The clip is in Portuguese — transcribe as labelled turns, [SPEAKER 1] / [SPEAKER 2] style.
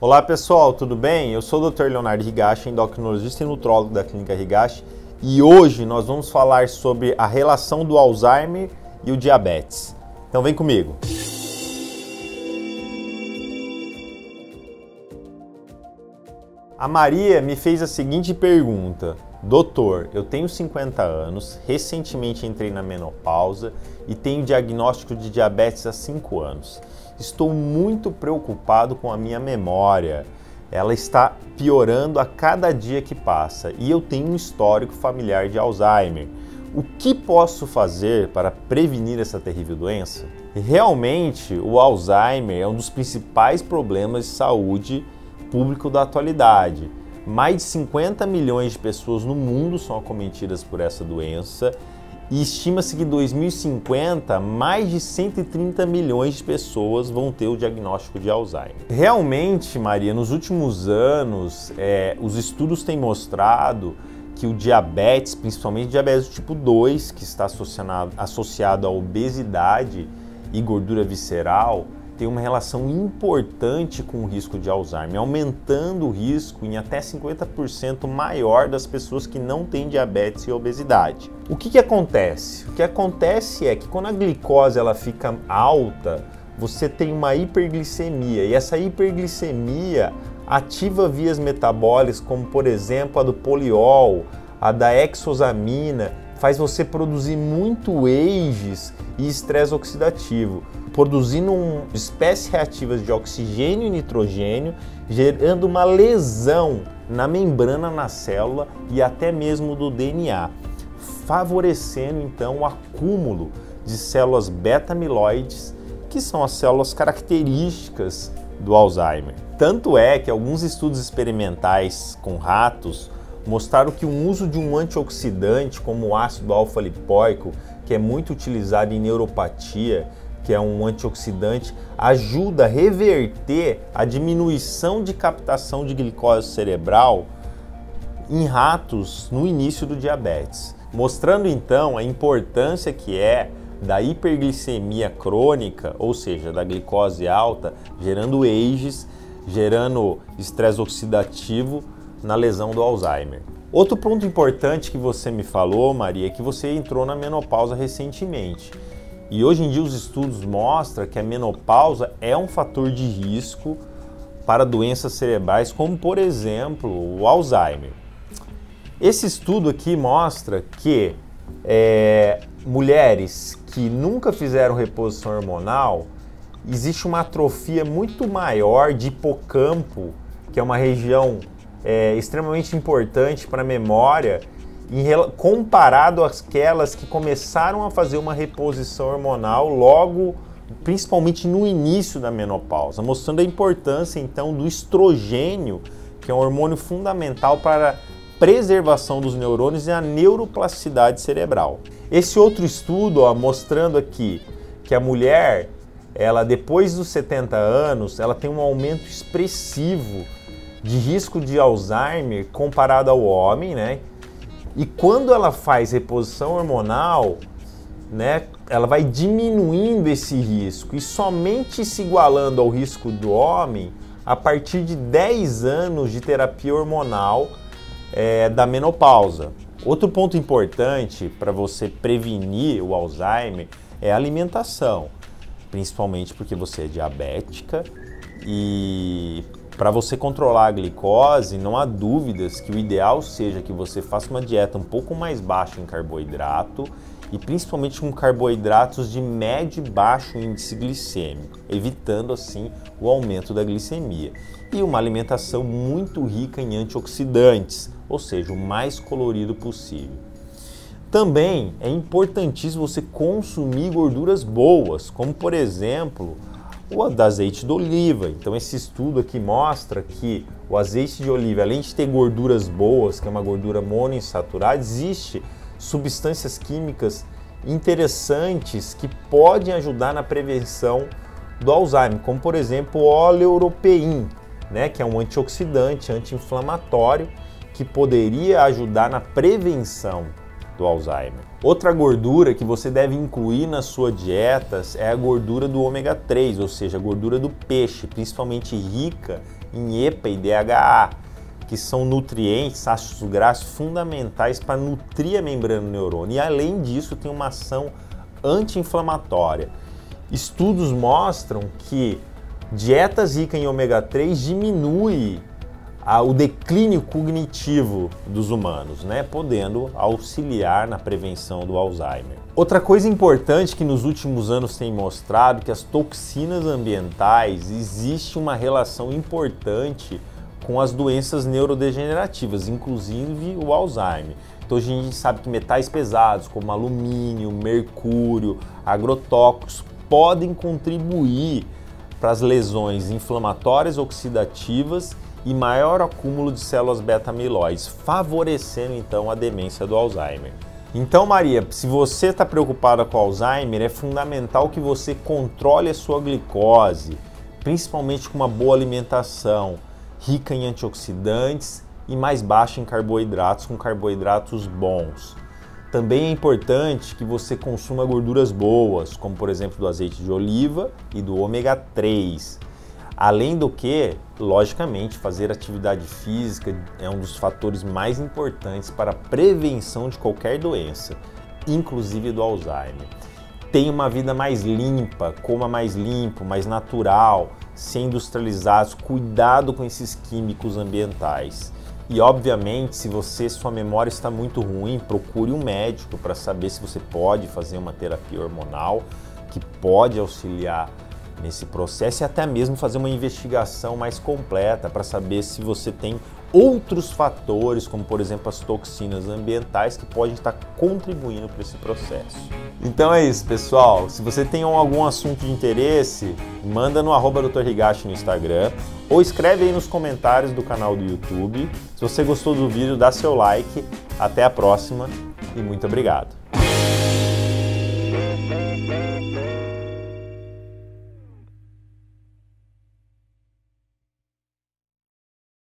[SPEAKER 1] Olá pessoal, tudo bem? Eu sou o Dr. Leonardo Higashi, endocrinologista e nutrólogo da Clínica Higashi, e hoje nós vamos falar sobre a relação do Alzheimer e o diabetes. Então vem comigo! A Maria me fez a seguinte pergunta: Doutor, eu tenho 50 anos, recentemente entrei na menopausa e tenho diagnóstico de diabetes há 5 anos. Estou muito preocupado com a minha memória. Ela está piorando a cada dia que passa e eu tenho um histórico familiar de Alzheimer. O que posso fazer para prevenir essa terrível doença? Realmente, o Alzheimer é um dos principais problemas de saúde público da atualidade. Mais de 50 milhões de pessoas no mundo são acometidas por essa doença e estima-se que em 2050 mais de 130 milhões de pessoas vão ter o diagnóstico de Alzheimer. Realmente, Maria, nos últimos anos, os estudos têm mostrado que o diabetes, principalmente diabetes do tipo 2, que está associado à obesidade e gordura visceral, tem uma relação importante com o risco de Alzheimer, aumentando o risco em até 50% maior das pessoas que não têm diabetes e obesidade. O que acontece? O que acontece é que quando a glicose ela fica alta, você tem uma hiperglicemia, e essa hiperglicemia ativa vias metabólicas como, por exemplo, a do poliol, a da hexosamina, faz você produzir muito AGEs e estresse oxidativo, produzindo espécies reativas de oxigênio e nitrogênio, gerando uma lesão na membrana na célula e até mesmo do DNA, favorecendo então o acúmulo de células beta-amiloides, que são as células características do Alzheimer. Tanto é que alguns estudos experimentais com ratos mostraram que o uso de um antioxidante como o ácido alfa-lipoico, que é muito utilizado em neuropatia, que é um antioxidante, ajuda a reverter a diminuição de captação de glicose cerebral em ratos no início do diabetes, mostrando então a importância que é da hiperglicemia crônica, ou seja, da glicose alta, gerando AGEs, gerando estresse oxidativo na lesão do Alzheimer. Outro ponto importante que você me falou, Maria, é que você entrou na menopausa recentemente. E hoje em dia os estudos mostram que a menopausa é um fator de risco para doenças cerebrais, como por exemplo o Alzheimer. Esse estudo aqui mostra que mulheres que nunca fizeram reposição hormonal, existe uma atrofia muito maior de hipocampo, que é uma região extremamente importante para a memória, comparado àquelas que começaram a fazer uma reposição hormonal logo, principalmente no início da menopausa, mostrando a importância então do estrogênio, que é um hormônio fundamental para a preservação dos neurônios e a neuroplasticidade cerebral. Esse outro estudo, mostrando aqui que a mulher, ela depois dos 70 anos, ela tem um aumento expressivo de risco de Alzheimer comparado ao homem, né? E quando ela faz reposição hormonal, né, ela vai diminuindo esse risco e somente se igualando ao risco do homem a partir de 10 anos de terapia hormonal da menopausa. Outro ponto importante para você prevenir o Alzheimer é a alimentação, principalmente porque você é diabética, e para você controlar a glicose, não há dúvidas que o ideal seja que você faça uma dieta um pouco mais baixa em carboidrato e principalmente com carboidratos de médio e baixo índice glicêmico, evitando assim o aumento da glicemia. E uma alimentação muito rica em antioxidantes, ou seja, o mais colorido possível. Também é importantíssimo você consumir gorduras boas, como por exemplo o azeite de oliva. Então esse estudo aqui mostra que o azeite de oliva, além de ter gorduras boas, que é uma gordura monoinsaturada, existe substâncias químicas interessantes que podem ajudar na prevenção do Alzheimer, como por exemplo o oleuropein, né, que é um antioxidante, anti-inflamatório, que poderia ajudar na prevenção do Alzheimer. Outra gordura que você deve incluir na sua dieta é a gordura do ômega 3, ou seja, a gordura do peixe, principalmente rica em EPA e DHA, que são nutrientes, ácidos graxos fundamentais para nutrir a membrana do neurônio. E além disso, tem uma ação anti-inflamatória. Estudos mostram que dietas ricas em ômega 3 diminuem o declínio cognitivo dos humanos, né, podendo auxiliar na prevenção do Alzheimer. Outra coisa importante que nos últimos anos tem mostrado que as toxinas ambientais existe uma relação importante com as doenças neurodegenerativas, inclusive o Alzheimer. Então a gente sabe que metais pesados como alumínio, mercúrio, agrotóxicos podem contribuir para as lesões inflamatórias oxidativas e maior acúmulo de células beta-amiloides, favorecendo então a demência do Alzheimer. Então, Maria, se você está preocupada com Alzheimer, é fundamental que você controle a sua glicose, principalmente com uma boa alimentação, rica em antioxidantes e mais baixa em carboidratos, com carboidratos bons. Também é importante que você consuma gorduras boas, como por exemplo do azeite de oliva e do ômega 3. Além do que, logicamente, fazer atividade física é um dos fatores mais importantes para a prevenção de qualquer doença, inclusive do Alzheimer. Tenha uma vida mais limpa, coma mais limpo, mais natural, sem industrializados, cuidado com esses químicos ambientais. E obviamente, se sua memória está muito ruim, procure um médico para saber se você pode fazer uma terapia hormonal que pode auxiliar nesse processo e até mesmo fazer uma investigação mais completa para saber se você tem outros fatores, como por exemplo as toxinas ambientais, que podem estar contribuindo para esse processo. Então é isso, pessoal. Se você tem algum assunto de interesse, manda no @Dr. Higashi no Instagram ou escreve aí nos comentários do canal do YouTube. Se você gostou do vídeo, dá seu like. Até a próxima e muito obrigado.